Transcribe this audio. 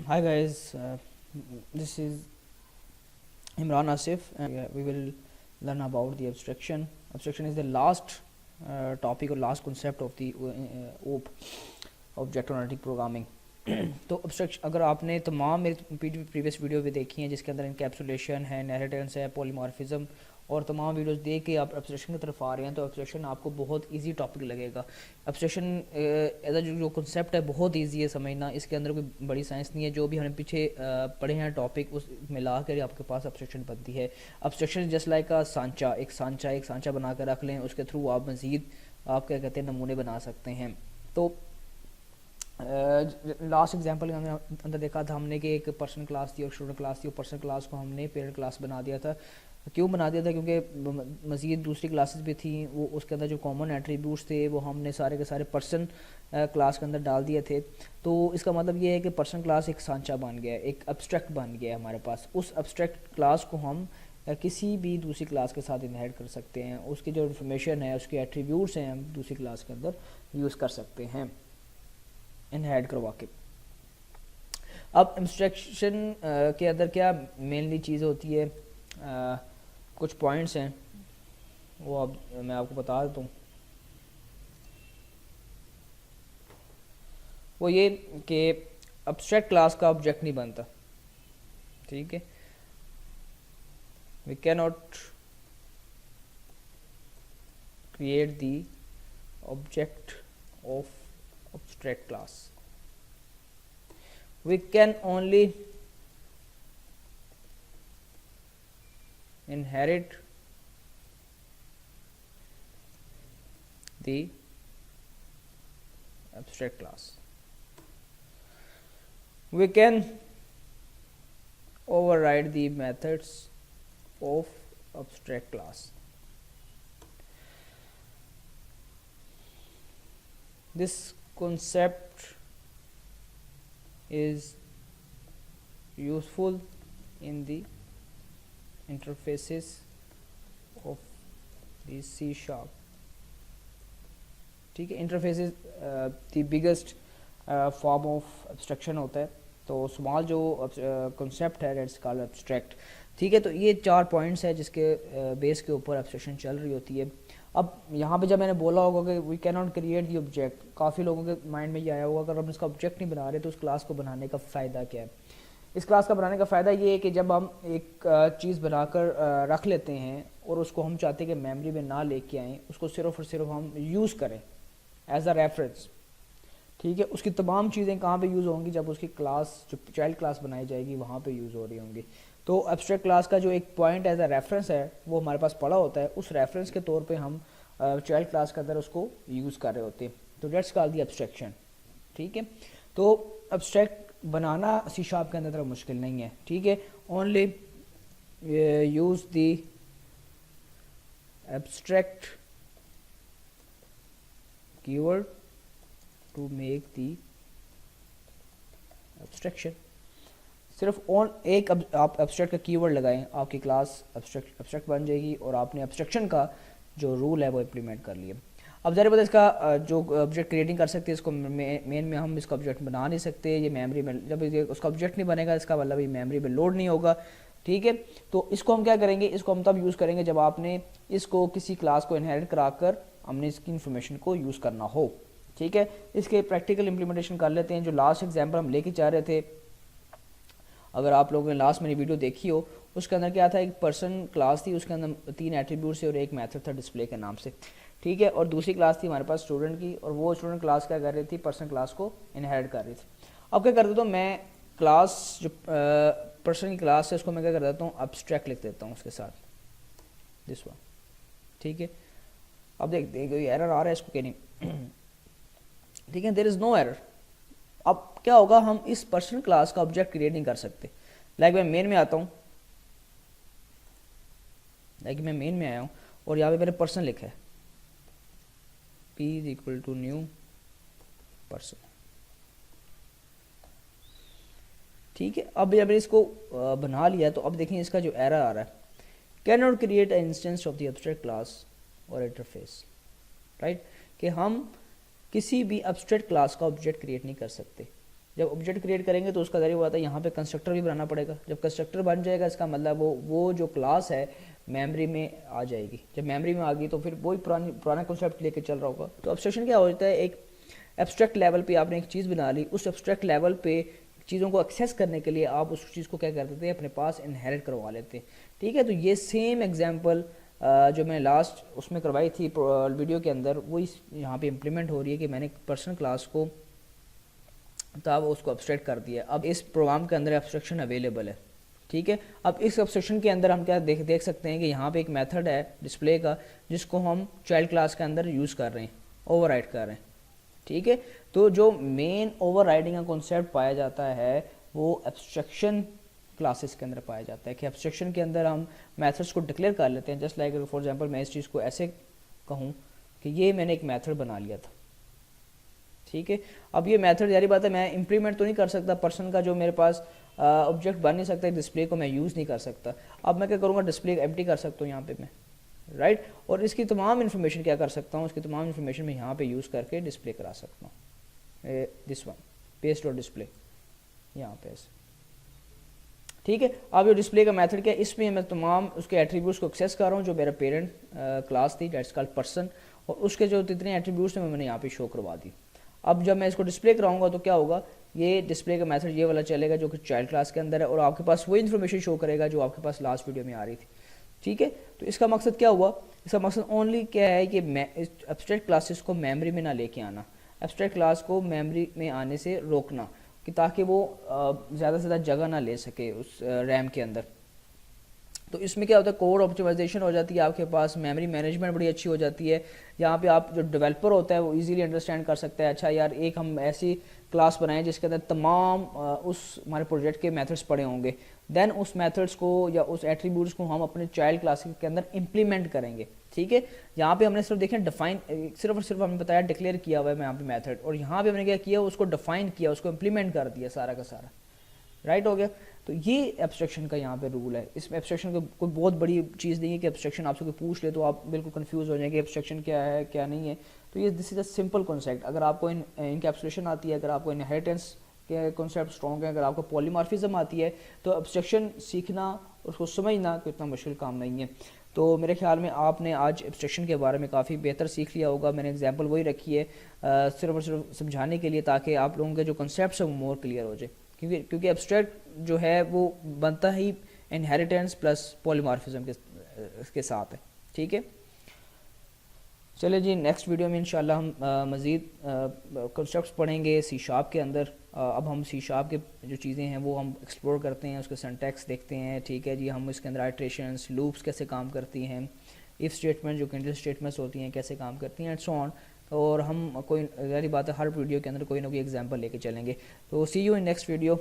Hi guys, this is Imran Asif, and we will learn about the abstraction. Abstraction is the last topic or last concept of the OOP, Object Oriented Programming. तो abstraction अगर आपने तमाम मेरी previous video भी देखी हैं जिसके अंदर इनकैप्सुलेशन है, इनहेरिटेंस है, पॉलीमॉर्फिज्म और तमाम वीडियोस देख के आप एब्स्ट्रैक्शन की तरफ आ रहे हैं तो एब्स्ट्रैक्शन आपको बहुत इजी टॉपिक लगेगा. एब्स्ट्रैक्शन एज जो कॉन्सेप्ट है बहुत इजी है समझना, इसके अंदर कोई बड़ी साइंस नहीं है. जो भी हमने पीछे पढ़े हैं टॉपिक उस मिला कर आपके पास एब्स्ट्रैक्शन बनती है. एब्स्ट्रैक्शन जस्ट लाइक अ सांचा, एक सांचा बना कर रख लें, उसके थ्रू आप मज़ीद आप क्या कहते हैं नमूने बना सकते हैं. तो लास्ट एग्जांपल हमने अंदर देखा था हमने कि एक पर्सन क्लास थी और स्टूडेंट क्लास थी. और पर्सन क्लास को हमने पेरेंट क्लास बना दिया था. क्यों बना दिया था? क्योंकि मज़ीद दूसरी क्लासेस भी थी, वो उसके अंदर जो कॉमन एट्रीब्यूट्स थे वो हमने सारे के सारे पर्सन क्लास के अंदर डाल दिए थे. तो इसका मतलब ये है कि पर्सन क्लास एक सांचा बन गया, एक एब्स्ट्रैक्ट बन गया हमारे पास. उस एब्स्ट्रैक्ट क्लास को हम किसी भी दूसरी क्लास के साथ इनहेरिट कर सकते हैं. उसकी जो इन्फॉर्मेशन है, उसके एट्रीब्यूट्स हैं, हम दूसरी क्लास के अंदर यूज़ कर सकते हैं इनहेरिट करवा के. अब एब्स्ट्रैक्शन के अंदर क्या मेनली चीज़ होती है, कुछ पॉइंट्स हैं वो अब मैं आपको बता देता हूँ. वो ये कि एब्स्ट्रैक्ट क्लास का ऑब्जेक्ट नहीं बनता. ठीक है, we can not create the object of abstract class. We can only inherit the abstract class. We can override the methods of abstract class. This concept is useful in the interfaces of the C#. ठीक है, interfaces the biggest form of abstraction होता है. तो small जो concept है that's called abstract. ठीक है, तो ये 4 पॉइंट्स है जिसके बेस के ऊपर एब्स्ट्रैक्शन चल रही होती है. अब यहाँ पे जब मैंने बोला होगा कि we can not create the object, काफ़ी लोगों के माइंड में ये आया होगा अगर हम इसका ऑब्जेक्ट नहीं बना रहे तो उस क्लास को बनाने का फ़ायदा क्या है. इस क्लास का बनाने का फ़ायदा ये है कि जब हम एक चीज़ बनाकर रख लेते हैं और उसको हम चाहते हैं कि मेमोरी में ना लेके आएँ, उसको सिर्फ और सिर्फ हम यूज़ करें एज अ रेफरेंस. ठीक है, उसकी तमाम चीज़ें कहाँ पे यूज़ होंगी? जब उसकी क्लास जो चाइल्ड क्लास बनाई जाएगी वहाँ पे यूज़ हो रही होंगी. तो एब्स्ट्रैक्ट क्लास का जो एक पॉइंट एज अ रेफरेंस है वो हमारे पास पड़ा होता है. उस रेफरेंस के तौर पे हम चाइल्ड क्लास के अंदर उसको यूज़ कर रहे होते हैं. तो डेट्स कॉल्ड दी एब्स्ट्रैक्शन. ठीक है, तो एब्स्ट्रैक्ट बनाना C# के अंदर तरह मुश्किल नहीं है. ठीक है, only use the abstract keyword to make the abstraction. सिर्फ एक आप एब्स्ट्रैक्ट का कीवर्ड लगाएं, आपकी क्लास एब्स्ट्रैक्ट बन जाएगी और आपने एब्स्ट्रैक्शन का जो रूल है वो इम्प्लीमेंट कर लिए. अब ज़रा बता इसका जो ऑब्जेक्ट क्रिएटिंग कर सकते हैं, इसको मेन में हम इसका ऑब्जेक्ट बना नहीं सकते. ये मेमोरी में जब ये उसका ऑब्जेक्ट नहीं बनेगा इसका मतलब ये मेमोरी में लोड नहीं होगा. ठीक है, तो इसको हम क्या करेंगे, इसको हम तब यूज़ करेंगे जब आपने इसको किसी क्लास को इनहेरिट कराकर हमने इसकी इन्फॉर्मेशन को यूज़ करना हो. ठीक है, इसके प्रैक्टिकल इम्प्लीमेंटेशन कर लेते हैं. जो लास्ट एग्जाम्पल हम लेके जा रहे थे, अगर आप लोगों ने लास्ट मेरी वीडियो देखी हो, उसके अंदर क्या था, एक पर्सन क्लास थी, उसके अंदर 3 एट्रीब्यूट्स थे और एक मेथड था डिस्प्ले के नाम से. ठीक है, और दूसरी क्लास थी हमारे पास स्टूडेंट की, और वो स्टूडेंट क्लास क्या कर रही थी, पर्सन क्लास को इनहेरिट कर रही थी. अब क्या कर देता हूँ मैं, क्लास जो पर्सन की क्लास है उसको मैं क्या कर देता हूँ, एब्स्ट्रैक्ट लिख देता हूँ उसके साथ, दिस वन. ठीक है, अब देखते हैं कोई एरर आ रहा है इसको कि नहीं. ठीक है, देयर इज़ नो एरर. अब क्या होगा, हम इस पर्सन क्लास का ऑब्जेक्ट क्रिएट नहीं कर सकते. लाइक मैं मेन में आता हूँ, लाइक मैं मेन में आया हूँ और यहाँ पे मैंने पर्सन लिखा है, P is equal to new person. ठीक है, अब जब इसको बना लिया तो अब देखें इसका जो एरर आ रहा है, can not create a instance of the abstract class और इंटरफेस. राइट, कि हम किसी भी एब्स्ट्रैक्ट क्लास का ऑब्जेक्ट क्रिएट नहीं कर सकते. जब ऑब्जेक्ट क्रिएट करेंगे तो उसका ज़रिए बात है यहाँ पे कंस्ट्रक्टर भी बनाना पड़ेगा। जब कंस्ट्रक्टर बन जाएगा इसका मतलब वो जो क्लास है मेमोरी में आ जाएगी। जब मेमोरी में आ गई तो फिर वही पुराना कॉन्सेप्ट लेके चल रहा होगा। तो एब्स्ट्रैक्शन क्या होता है, एक एब्स्ट्रैक्ट लेवल पे आपने एक चीज़ बना ली, उस एब्स्ट्रैक्ट लेवल पे चीज़ों को एक्सेस करने के लिए आप उस चीज़ को क्या कर देते हैं, अपने पास इनहेरिट करवा लेते हैं। ठीक है, तो ये सेम एग्जांपल जो मैंने लास्ट उसमें करवाई थी वीडियो के अंदर, वही यहाँ पे इम्प्लीमेंट हो रही है कि मैंने पर्सन क्लास को तब उसको एब्स्ट्रैक्ट कर दिया। अब इस प्रोग्राम के अंदर एब्स्ट्रैक्शन अवेलेबल है। ठीक है, अब इस एब्स्ट्रैक्शन के अंदर हम क्या देख सकते हैं कि यहाँ पे एक मेथड है डिस्प्ले का जिसको हम चाइल्ड क्लास के अंदर यूज़ कर रहे हैं, ओवरराइड कर रहे हैं। ठीक है, तो जो मेन ओवरराइडिंग का कॉन्सेप्ट पाया जाता है वो एब्स्ट्रैक्शन क्लासेस के अंदर पाया जाता है कि एब्स्ट्रैक्शन के अंदर हम मेथड्स को डिक्लेयर कर लेते हैं। जस्ट लाइक फॉर एग्जांपल मैं इस चीज़ को ऐसे कहूँ कि ये मैंने एक मेथड बना लिया था। ठीक है, अब ये मेथड यारी बात है मैं इंप्लीमेंट तो नहीं कर सकता, पर्सन का जो मेरे पास ऑब्जेक्ट बन नहीं सकता, डिस्प्ले को मैं यूज़ नहीं कर सकता। अब मैं क्या करूँगा, डिस्प्ले एम्प्टी कर सकता हूँ यहाँ पे मैं, राइट, और इसकी तमाम इन्फॉर्मेशन क्या कर सकता हूँ, इसकी तमाम इन्फॉर्मेशन मैं यहाँ पे यूज़ करके डिस्प्ले करा सकता हूँ। दिस वन पेस्ट और डिस्प्ले यहाँ पे ऐसे। ठीक है, अब ये डिस्प्ले का मेथड क्या है, इसमें मैं तमाम उसके एट्रीब्यूट्स को एक्सेस कर रहा हूँ जो मेरा पेरेंट क्लास थी, दैट्स कॉल्ड पर्सन, और उसके जो जितने एट्रीब्यूट्स हैं मैंने यहाँ पे शो करवा दी। अब जब मैं इसको डिस्प्ले कराऊंगा तो क्या होगा, ये डिस्प्ले का मेथड ये वाला चलेगा जो कि चाइल्ड क्लास के अंदर है, और आपके पास वही इन्फॉर्मेशन शो करेगा जो आपके पास लास्ट वीडियो में आ रही थी। ठीक है, तो इसका मकसद क्या हुआ, इसका मकसद ओनली क्या है कि एब्स्ट्रैक्ट क्लासेस को मेमोरी में ना लेके आना, एब्स्ट्रैक्ट क्लास को मेमोरी में आने से रोकना कि ताकि वो ज़्यादा से ज़्यादा जगह ना ले सके उस रैम के अंदर। तो इसमें क्या होता है, कोड ऑप्टिमाइजेशन हो जाती है आपके पास, मेमोरी मैनेजमेंट बड़ी अच्छी हो जाती है। यहाँ पे आप जो डेवलपर होता है वो इजीली अंडरस्टैंड कर सकता है, अच्छा यार एक हम ऐसी क्लास बनाएं जिसके अंदर तमाम उस हमारे प्रोजेक्ट के मेथड्स पड़े होंगे, देन उस मेथड्स को या उस एट्रीब्यूट्स को हम अपने चाइल्ड क्लास के अंदर इम्प्लीमेंट करेंगे। ठीक है, यहाँ पे हमने सिर्फ देखें डिफाइन, सिर्फ और सिर्फ हमने बताया डिक्लेयर किया हुआ है यहाँ पे मेथड, और यहाँ पे हमने क्या किया, उसको डिफाइन किया, उसको इम्प्लीमेंट कर दिया सारा का सारा, राइट हो गया। तो ये एब्स्ट्रैक्शन का यहाँ पे रूल है। इसमें एब्स्ट्रैक्शन का कोई बहुत बड़ी चीज़ नहीं है कि एब्स्ट्रैक्शन आपसे कोई पूछ ले तो आप बिल्कुल कंफ्यूज हो जाएंगे एब्स्ट्रैक्शन क्या है क्या नहीं है। तो ये this is a simple concept. अगर आपको इनकैप्सुलेशन आती है, अगर आपको इनहेरिटेंस के कॉन्सेप्ट स्ट्रॉन्ग है, अगर आपको पॉलीमॉर्फिज्म आती है, तो एब्स्ट्रैक्शन सीखना, उसको समझना कोई इतना मुश्किल काम नहीं है। तो मेरे ख्याल में आपने आज एब्स्ट्रैक्शन के बारे में काफ़ी बेहतर सीख लिया होगा। मैंने एग्जांपल वही रखी है सिर्फ और सिर्फ समझाने के लिए, ताकि आप लोगों के जो कॉन्सेप्ट्स हैं वो मोर क्लियर हो जाए, क्योंकि एब्स्ट्रैक्ट जो है वो बनता ही इनहेरिटेंस प्लस पॉलीमॉर्फिज्म के साथ है। ठीक है, चलिए जी, नेक्स्ट वीडियो में इंशाल्लाह हम मज़ीद कॉन्सेप्ट्स पढ़ेंगे सी शार्प के अंदर। अब हम सी शार्प के जो चीज़ें हैं वो हम एक्सप्लोर करते हैं, उसके सिंटैक्स देखते हैं। ठीक है जी, हम इसके अंदर आइट्रेशंस, लूप्स कैसे काम करती हैं, इफ़ स्टेटमेंट जो कंडीशनल स्टेटमेंट्स होती हैं कैसे काम करती हैं, एंड सो ऑन। और हम कोई सारी बात है हर वीडियो के अंदर कोई ना कोई एग्जांपल लेके चलेंगे। तो सी यू इन नेक्स्ट वीडियो।